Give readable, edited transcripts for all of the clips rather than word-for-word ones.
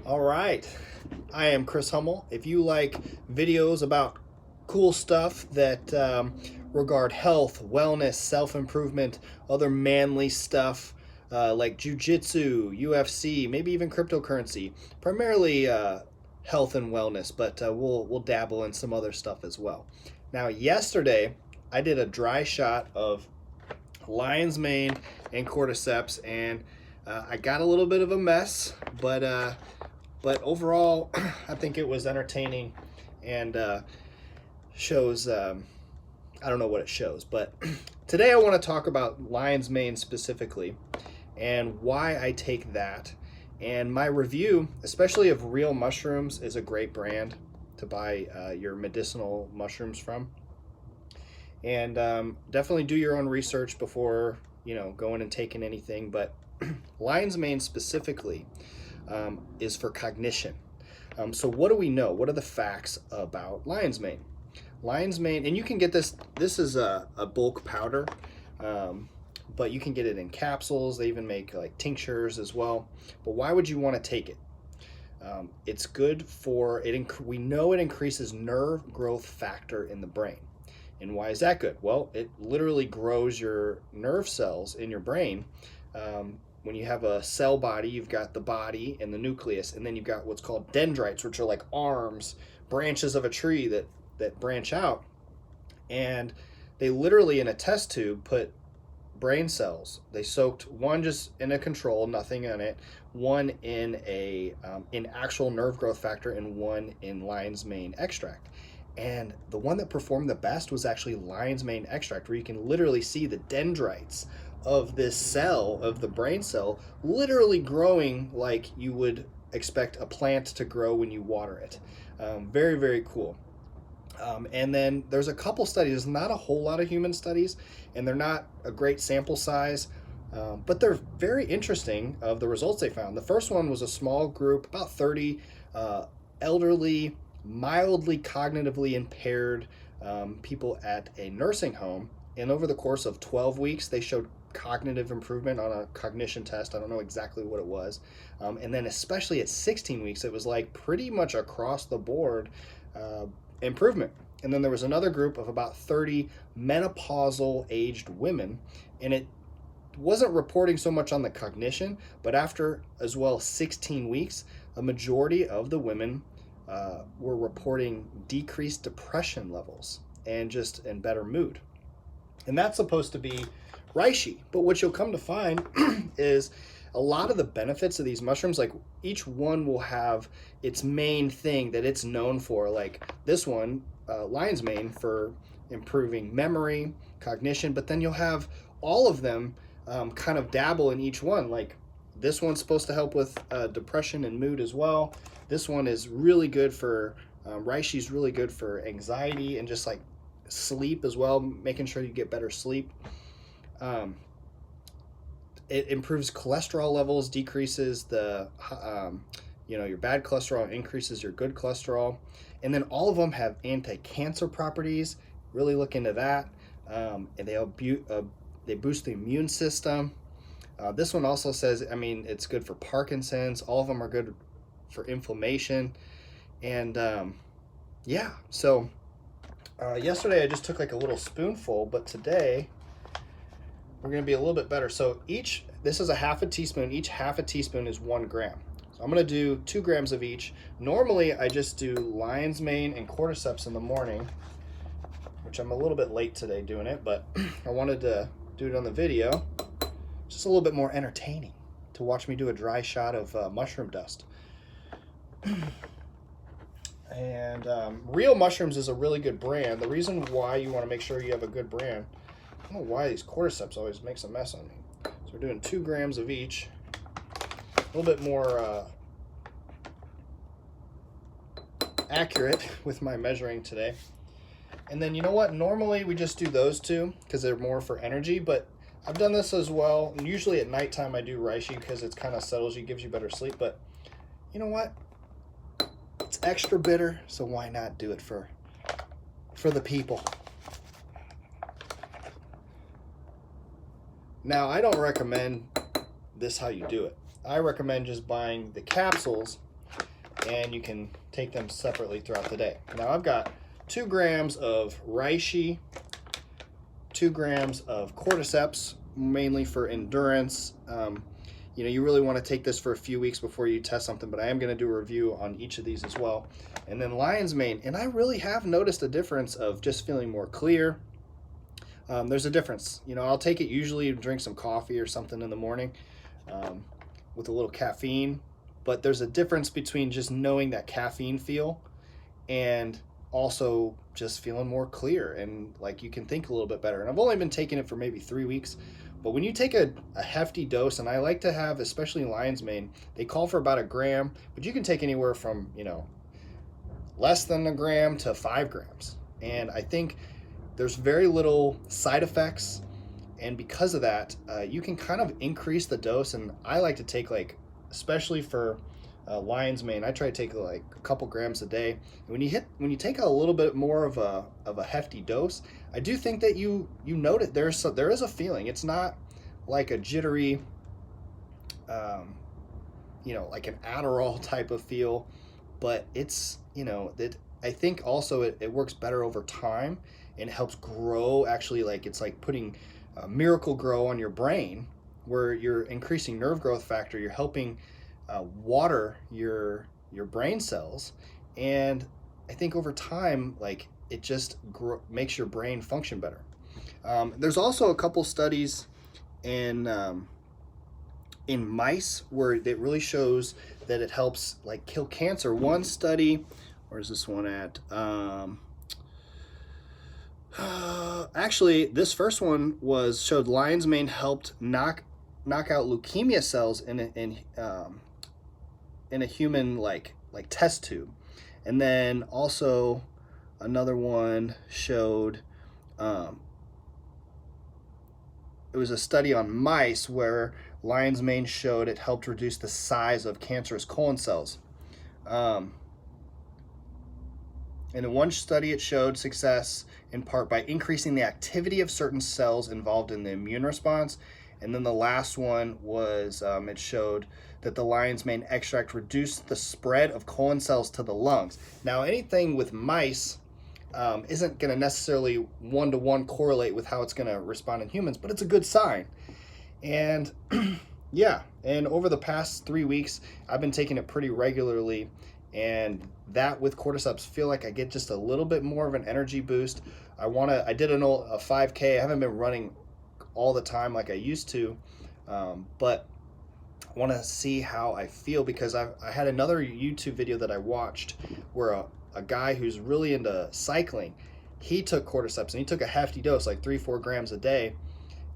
All right. I am Chris Hummel. If you like videos about cool stuff that regard health, wellness, self improvement, other manly stuff like jujitsu, UFC, maybe even cryptocurrency, primarily health and wellness, but we'll dabble in some other stuff as well. Now, yesterday I did a dry shot of lion's mane and cordyceps, and I got a little bit of a mess, but overall, I think it was entertaining and shows. I don't know what it shows, but today I want to talk about lion's mane specifically and why I take that. And my review, especially of Real Mushrooms, is a great brand to buy your medicinal mushrooms from. And definitely do your own research before going and taking anything. But lion's mane specifically is for cognition. So what do we know? What are the facts about lion's mane? Lion's mane, and you can get this. This is a bulk powder, but you can get it in capsules. They even make like tinctures as well. But why would you want to take it? It's good for it. We know it increases nerve growth factor in the brain. And why is that good? Well, it literally grows your nerve cells in your brain. When you have a cell body, you've got the body and the nucleus, and then you've got what's called dendrites, which are like arms, branches of a tree that branch out. And they literally, in a test tube, put brain cells. They soaked one just in a control, nothing in it, one in in actual nerve growth factor, and one in lion's mane extract. And the one that performed the best was actually lion's mane extract, where you can literally see the dendrites of this cell, of the brain cell, literally growing like you would expect a plant to grow when you water it. Very, very cool. And then there's a couple studies. There's not a whole lot of human studies, and they're not a great sample size, but they're very interesting of the results they found. The first one was a small group, about 30 elderly, mildly cognitively impaired people at a nursing home. And over the course of 12 weeks, they showed cognitive improvement on a cognition test. I don't know exactly what it was. And then especially at 16 weeks, it was like pretty much across the board improvement. And then there was another group of about 30 menopausal aged women, and it wasn't reporting so much on the cognition, but after as well 16 weeks, a majority of the women were reporting decreased depression levels and better mood. And that's supposed to be reishi. But what you'll come to find is a lot of the benefits of these mushrooms, like each one will have its main thing that it's known for. Like this one, lion's mane, for improving memory, cognition, but then you'll have all of them kind of dabble in each one. Like this one's supposed to help with depression and mood as well. This one is really good for, reishi's really good for anxiety and just like sleep as well, making sure you get better sleep. It improves cholesterol levels, decreases the your bad cholesterol, increases your good cholesterol, and then all of them have anti-cancer properties. Really look into that. And they boost the immune system. This one also says, it's good for Parkinson's. All of them are good for inflammation, and So yesterday I just took like a little spoonful, but today we're going to be a little bit better. So this is a half a teaspoon. Each half a teaspoon is 1 gram. So I'm going to do 2 grams of each. Normally I just do lion's mane and cordyceps in the morning, which I'm a little bit late today doing it, but I wanted to do it on the video. Just a little bit more entertaining to watch me do a dry shot of mushroom dust. And Real Mushrooms is a really good brand. The reason why you want to make sure you have a good brand, I don't know why these cordyceps always makes a mess on me. So we're doing 2 grams of each. A little bit more accurate with my measuring today. And then you know what? Normally we just do those 2 because they're more for energy, but I've done this as well. And usually at nighttime I do reishi because it's kind of settles you, gives you better sleep. But you know what? It's extra bitter, so why not do it for the people? Now, I don't recommend this how you do it. I recommend just buying the capsules and you can take them separately throughout the day. Now I've got 2 grams of reishi, 2 grams of cordyceps, mainly for endurance. You know, you really want to take this for a few weeks before you test something, but I am going to do a review on each of these as well. And then lion's mane, and I really have noticed a difference of just feeling more clear. There's a difference. You know, I'll take it usually to drink some coffee or something in the morning with a little caffeine, but there's a difference between just knowing that caffeine feel and also just feeling more clear and like you can think a little bit better. And I've only been taking it for maybe 3 weeks, but when you take a hefty dose, and I like to have, especially lion's mane, they call for about 1 gram, but you can take anywhere from, you know, less than 1 gram to 5 grams. And I think there's very little side effects, and because of that, you can kind of increase the dose. And I like to take, like, especially for lion's mane, I try to take like a couple grams a day. And when you take a little bit more of a hefty dose, I do think that you note it. There is a feeling. It's not like a jittery, you know, like an Adderall type of feel, but it's, you know, that I think also it works better over time and helps grow. Actually, like it's like putting Miracle Grow on your brain, where you're increasing nerve growth factor. You're helping water your brain cells, and I think over time, like it just makes your brain function better. There's also a couple studies in mice where it really shows that it helps like kill cancer. One study, where's this one at? Actually, this first one showed lion's mane helped knock out leukemia cells in a human like test tube. And then also another one showed it was a study on mice where lion's mane showed it helped reduce the size of cancerous colon cells. And in one study, it showed success in part by increasing the activity of certain cells involved in the immune response. And then the last one was it showed that the lion's mane extract reduced the spread of colon cells to the lungs. Now, anything with mice isn't going to necessarily one-to-one correlate with how it's going to respond in humans, but it's a good sign. And yeah, and over the past 3 weeks, I've been taking it pretty regularly, and that with cordyceps, feel like I get just a little bit more of an energy boost. I did a 5K. I haven't been running all the time like I used to, but I want to see how I feel, because I had another YouTube video that I watched where a guy who's really into cycling, he took cordyceps and he took a hefty dose, like 3-4 grams a day.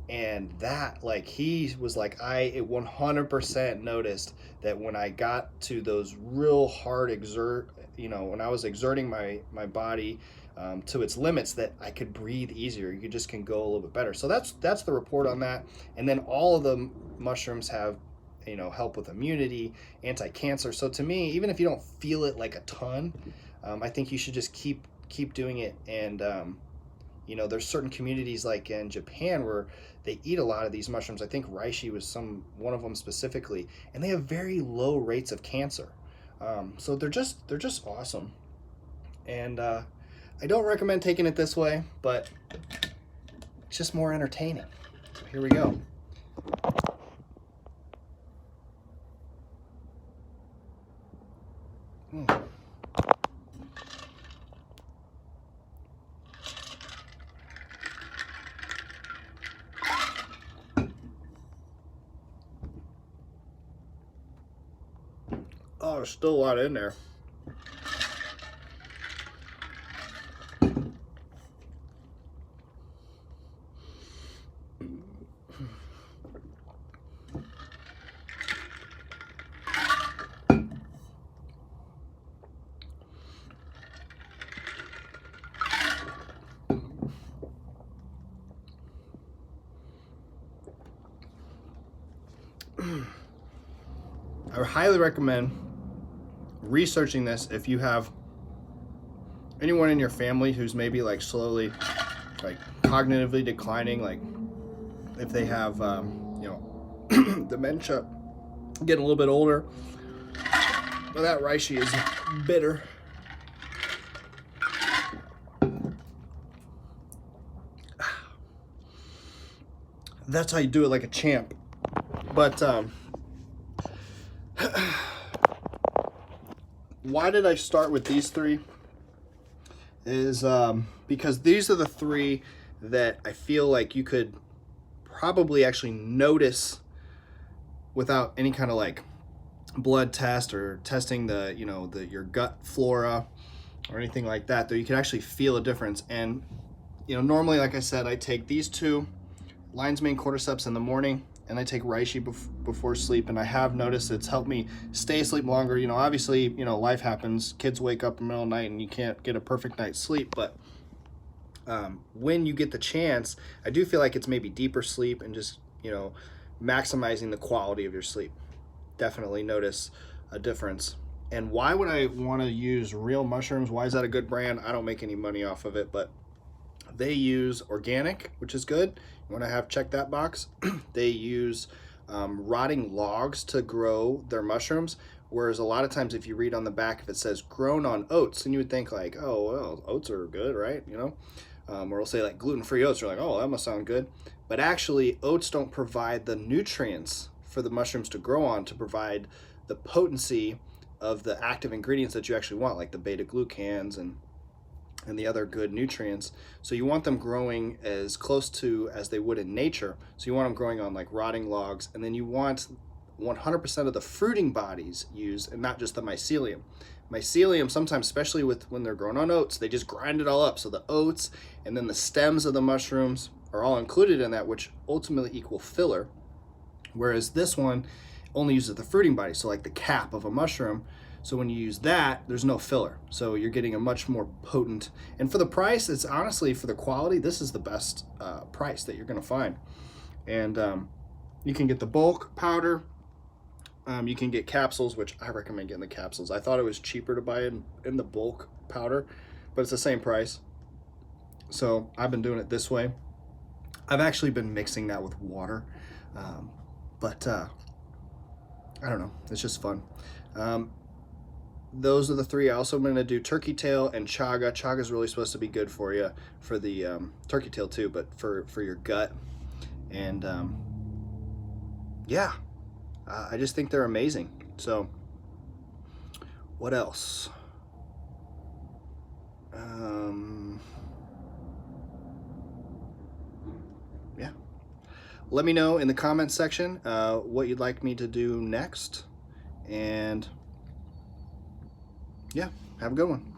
And that, like, he was like, I 100% noticed that when I got to those real hard when I was exerting my body to its limits, that I could breathe easier. You just can go a little bit better. So that's the report on that. And then all of the mushrooms have, help with immunity, anti-cancer. So to me, even if you don't feel it like a ton, I think you should just keep doing it. And there's certain communities like in Japan where they eat a lot of these mushrooms. I think reishi was one of them specifically, and they have very low rates of cancer. So they're just awesome. And I don't recommend taking it this way, but it's just more entertaining. So here we go. Oh, there's still a lot in there. I would highly recommend researching this if you have anyone in your family who's maybe like slowly like cognitively declining, like if they have dementia, getting a little bit older. Well, that reishi is bitter. That's how you do it, like a champ. But why did I start with these three? Is because these are the three that I feel like you could probably actually notice without any kind of like blood test or testing the, you know, your gut flora or anything like that, though you can actually feel a difference. And you know, normally, like I said, I take these two lion's mane cordyceps in the morning, and I take reishi before sleep, and I have noticed it's helped me stay asleep longer. You know, obviously, you know, life happens. Kids wake up in the middle of the night and you can't get a perfect night's sleep, but when you get the chance, I do feel like it's maybe deeper sleep and just, you know, maximizing the quality of your sleep. Definitely notice a difference. And why would I want to use Real Mushrooms? Why is that a good brand? I don't make any money off of it, but they use organic, which is good. You want to have check that box. They use rotting logs to grow their mushrooms, whereas a lot of times if you read on the back, if it says grown on oats, and you would think like, oh, well, oats are good, right? You know, or it'll say like gluten-free oats. You're like, oh, that must sound good. But actually, oats don't provide the nutrients for the mushrooms to grow on to provide the potency of the active ingredients that you actually want, like the beta-glucans and the other good nutrients. So you want them growing as close to as they would in nature. So you want them growing on like rotting logs, and then you want 100% of the fruiting bodies used and not just the mycelium. Mycelium, sometimes, especially with when they're grown on oats, they just grind it all up. So the oats and then the stems of the mushrooms are all included in that, which ultimately equal filler. Whereas this one only uses the fruiting body, so like the cap of a mushroom. So when you use that, there's no filler. So you're getting a much more potent, and for the price, it's honestly, for the quality, this is the best price that you're gonna find. And you can get the bulk powder. You can get capsules, which I recommend getting the capsules. I thought it was cheaper to buy in the bulk powder, but it's the same price. So I've been doing it this way. I've actually been mixing that with water, but I don't know, it's just fun. Those are the three. I also am going to do turkey tail and chaga. Chaga is really supposed to be good for you, for the turkey tail too, but for your gut. And yeah, I just think they're amazing. So what else? Yeah, let me know in the comments section what you'd like me to do next. And yeah, have a good one.